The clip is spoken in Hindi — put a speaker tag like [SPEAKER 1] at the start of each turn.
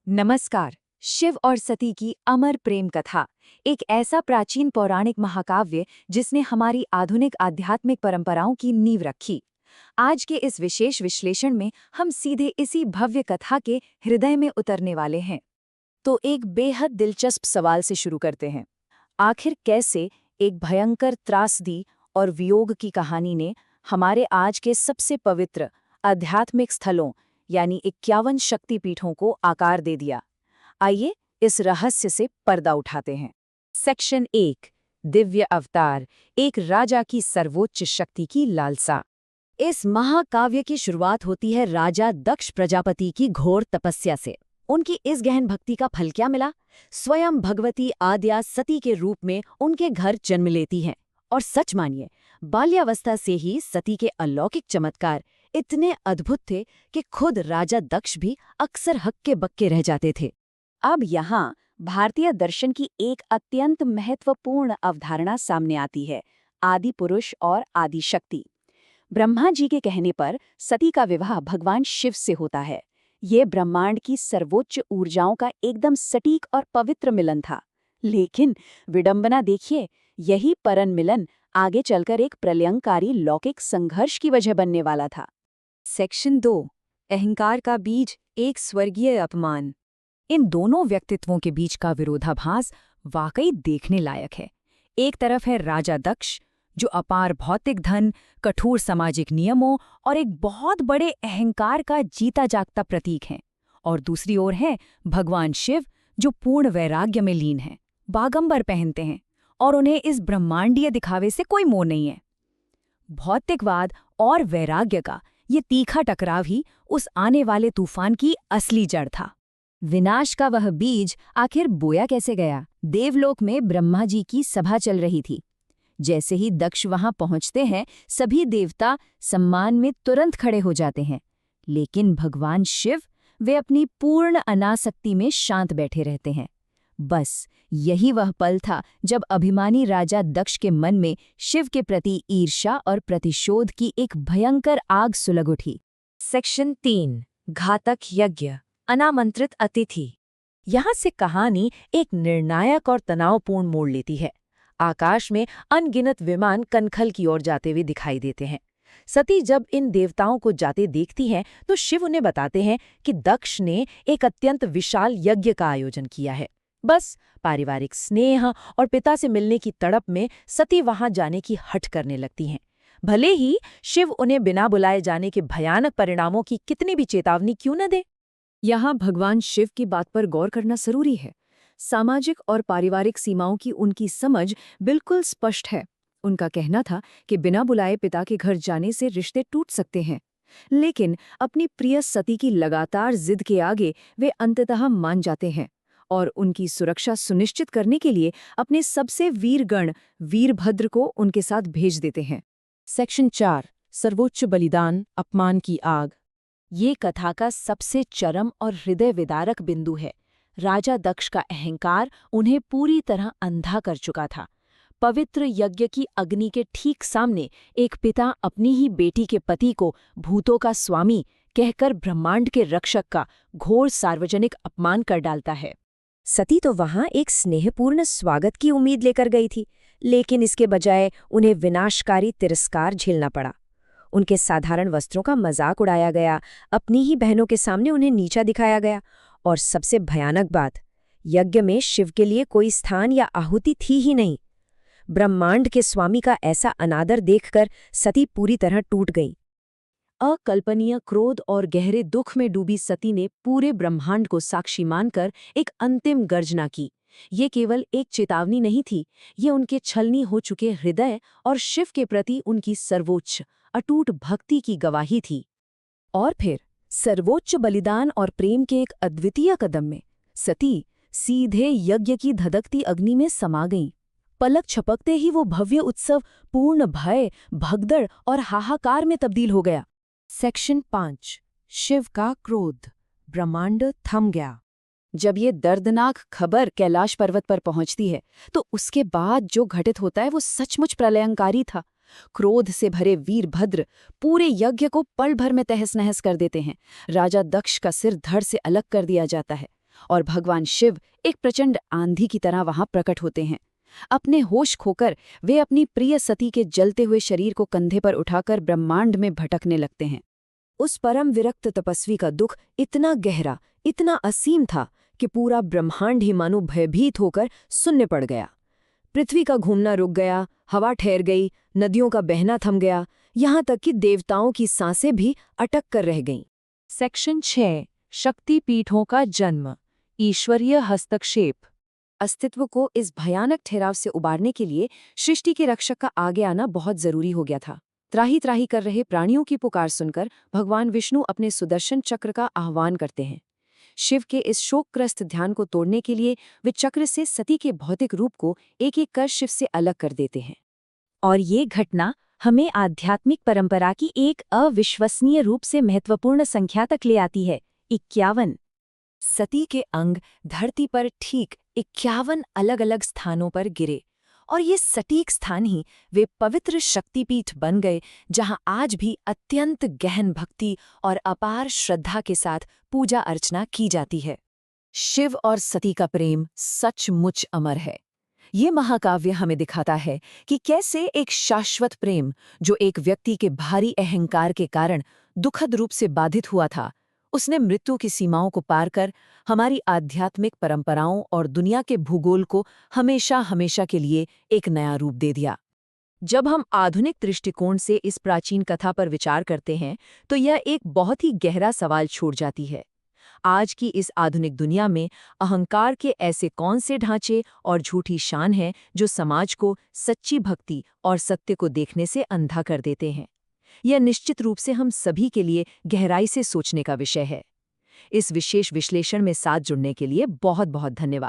[SPEAKER 1] नमस्कार। शिव और सती की अमर प्रेम कथा एक ऐसा प्राचीन पौराणिक महाकाव्य जिसने हमारी आधुनिक आध्यात्मिक परंपराओं की नींव रखी। आज के इस विशेष विश्लेषण में हम सीधे इसी भव्य कथा के हृदय में उतरने वाले हैं। तो एक बेहद दिलचस्प सवाल से शुरू करते हैं। आखिर कैसे एक भयंकर त्रासदी और वियोग की कहानी ने हमारे आज के सबसे पवित्र आध्यात्मिक स्थलों यानी 51 शक्तिपीठों को आकार दे दिया। आइए इस रहस्य से पर्दा उठाते हैं। सेक्शन 1, दिव्य अवतार, एक राजा की सर्वोच्च शक्ति की लालसा। इस महाकाव्य की शुरुआत होती है राजा दक्ष प्रजापति की घोर तपस्या से। उनकी इस गहन भक्ति का फल क्या मिला? स्वयं भगवती आद्या सती के रूप में उनके घर जन्म लेती हैं। और सच मानिए, बाल्यावस्था से ही सती के अलौकिक चमत्कार इतने अद्भुत थे कि खुद राजा दक्ष भी अक्सर हक्के बक्के रह जाते थे। अब यहाँ भारतीय दर्शन की एक अत्यंत महत्वपूर्ण अवधारणा सामने आती है, आदि पुरुष और आदि शक्ति। ब्रह्मा जी के कहने पर सती का विवाह भगवान शिव से होता है। ये ब्रह्मांड की सर्वोच्च ऊर्जाओं का एकदम सटीक और पवित्र मिलन था। लेकिन विडंबना देखिए, यही परन मिलन आगे चलकर एक प्रलयंकारी लौकिक संघर्ष की वजह बनने वाला था। सेक्शन 2, अहंकार का बीज, एक स्वर्गीय अपमान। इन दोनों व्यक्तित्वों के बीच का विरोधाभास वाकई देखने लायक है। एक तरफ है राजा दक्ष, जो अपार भौतिक धन, कठोर सामाजिक नियमों और एक बहुत बड़े अहंकार का जीता जागता प्रतीक हैं। और दूसरी ओर है भगवान शिव, जो पूर्ण वैराग्य में लीन हैं, बागंबर पहनते हैं और उन्हें इस ब्रह्मांडीय दिखावे से कोई मोह नहीं है। भौतिकवाद और वैराग्य का ये तीखा टकराव ही उस आने वाले तूफान की असली जड़ था। विनाश का वह बीज आखिर बोया कैसे गया? देवलोक में ब्रह्मा जी की सभा चल रही थी। जैसे ही दक्ष वहां पहुंचते हैं, सभी देवता सम्मान में तुरंत खड़े हो जाते हैं। लेकिन भगवान शिव, वे अपनी पूर्ण अनासक्ति में शांत बैठे रहते हैं। बस यही वह पल था जब अभिमानी राजा दक्ष के मन में शिव के प्रति ईर्ष्या और प्रतिशोध की एक भयंकर आग सुलग उठी। सेक्शन 3, घातक यज्ञ, अनामंत्रित अतिथि। यहाँ से कहानी एक निर्णायक और तनावपूर्ण मोड़ लेती है। आकाश में अनगिनत विमान कनखल की ओर जाते हुए दिखाई देते हैं। सती जब इन देवताओं को जाते देखती हैं तो शिव उन्हें बताते हैं कि दक्ष ने एक अत्यंत विशाल यज्ञ का आयोजन किया है। बस पारिवारिक स्नेह और पिता से मिलने की तड़प में सती वहां जाने की हठ करने लगती हैं। भले ही शिव उन्हें बिना बुलाए जाने के भयानक परिणामों की कितनी भी चेतावनी क्यों न दे। यहाँ भगवान शिव की बात पर गौर करना जरूरी है। सामाजिक और पारिवारिक सीमाओं की उनकी समझ बिल्कुल स्पष्ट है। उनका कहना था कि बिना बुलाए पिता के घर जाने से रिश्ते टूट सकते हैं। लेकिन अपनी प्रिय सती की लगातार जिद के आगे वे अंततः मान जाते हैं और उनकी सुरक्षा सुनिश्चित करने के लिए अपने सबसे वीरगण वीरभद्र को उनके साथ भेज देते हैं। सेक्शन 4, सर्वोच्च बलिदान, अपमान की आग। ये कथा का सबसे चरम और हृदय विदारक बिंदु है। राजा दक्ष का अहंकार उन्हें पूरी तरह अंधा कर चुका था। पवित्र यज्ञ की अग्नि के ठीक सामने एक पिता अपनी ही बेटी के पति को भूतों का स्वामी कहकर ब्रह्मांड के रक्षक का घोर सार्वजनिक अपमान कर डालता है। सती तो वहां एक स्नेहपूर्ण स्वागत की उम्मीद लेकर गई थी, लेकिन इसके बजाय उन्हें विनाशकारी तिरस्कार झेलना पड़ा। उनके साधारण वस्त्रों का मजाक उड़ाया गया, अपनी ही बहनों के सामने उन्हें नीचा दिखाया गया और सबसे भयानक बात, यज्ञ में शिव के लिए कोई स्थान या आहुति थी ही नहीं। ब्रह्मांड के स्वामी का ऐसा अनादर देखकर सती पूरी तरह टूट गई। अकल्पनीय क्रोध और गहरे दुख में डूबी सती ने पूरे ब्रह्मांड को साक्षी मानकर एक अंतिम गर्जना की। ये केवल एक चेतावनी नहीं थी, ये उनके छलनी हो चुके हृदय और शिव के प्रति उनकी सर्वोच्च अटूट भक्ति की गवाही थी। और फिर सर्वोच्च बलिदान और प्रेम के एक अद्वितीय कदम में सती सीधे यज्ञ की धधकती अग्नि में समा गईं। पलक छपकते ही वो भव्य उत्सव पूर्ण भय, भगदड़ और हाहाकार में तब्दील हो गया। सेक्शन 5, शिव का क्रोध, ब्रह्मांड थम गया। जब ये दर्दनाक खबर कैलाश पर्वत पर पहुंचती है तो उसके बाद जो घटित होता है वो सचमुच प्रलयंकारी था। क्रोध से भरे वीरभद्र पूरे यज्ञ को पल भर में तहस नहस कर देते हैं। राजा दक्ष का सिर धड़ से अलग कर दिया जाता है और भगवान शिव एक प्रचंड आंधी की तरह वहां प्रकट होते हैं। अपने होश खोकर वे अपनी प्रिय सती के जलते हुए शरीर को कंधे पर उठाकर ब्रह्मांड में भटकने लगते हैं। उस परम विरक्त तपस्वी का दुख इतना गहरा, इतना असीम था कि पूरा ब्रह्मांड ही मानो भयभीत होकर शून्य पड़ गया। पृथ्वी का घूमना रुक गया, हवा ठहर गई, नदियों का बहना थम गया, यहाँ तक कि देवताओं की सांसें भी अटक कर रह गईं।
[SPEAKER 2] सेक्शन 6 शक्तिपीठों का जन्म, ईश्वरीय हस्तक्षेप।
[SPEAKER 1] अस्तित्व को इस भयानक ठहराव से उबारने के लिए सृष्टि के रक्षक का आगे आना बहुत जरूरी हो गया था। त्राही त्राही कर रहे प्राणियों की पुकार सुनकर भगवान विष्णु अपने सुदर्शन चक्र का आह्वान करते हैं। शिव के इस शोकग्रस्त ध्यान को तोड़ने के लिए वे चक्र से सती के भौतिक रूप को एक एक कर शिव से अलग कर देते हैं।
[SPEAKER 2] और ये घटना हमें आध्यात्मिक परंपरा की एक अविश्वसनीय रूप से महत्वपूर्ण संख्या तक ले आती है, 51।
[SPEAKER 1] सती के अंग धरती पर ठीक 51 अलग-अलग स्थानों पर गिरे और ये सटीक स्थान ही वे पवित्र शक्तिपीठ बन गए, जहां आज भी अत्यंत गहन भक्ति और अपार श्रद्धा के साथ पूजा अर्चना की जाती है। शिव और सती का प्रेम सचमुच अमर है। ये महाकाव्य हमें दिखाता है कि कैसे एक शाश्वत प्रेम, जो एक व्यक्ति के भारी अहंकार के कारण दुखद रूप से बाधित हुआ था, उसने मृत्यु की सीमाओं को पार कर हमारी आध्यात्मिक परंपराओं और दुनिया के भूगोल को हमेशा हमेशा के लिए एक नया रूप दे दिया। जब हम आधुनिक दृष्टिकोण से इस प्राचीन कथा पर विचार करते हैं, तो यह एक बहुत ही गहरा सवाल छोड़ जाती है। आज की इस आधुनिक दुनिया में अहंकार के ऐसे कौन से ढांचे और झूठी शान हैं जो समाज को सच्ची भक्ति और सत्य को देखने से अंधा कर देते हैं? यह निश्चित रूप से हम सभी के लिए गहराई से सोचने का विषय है। इस विशेष विश्लेषण में साथ जुड़ने के लिए बहुत बहुत धन्यवाद।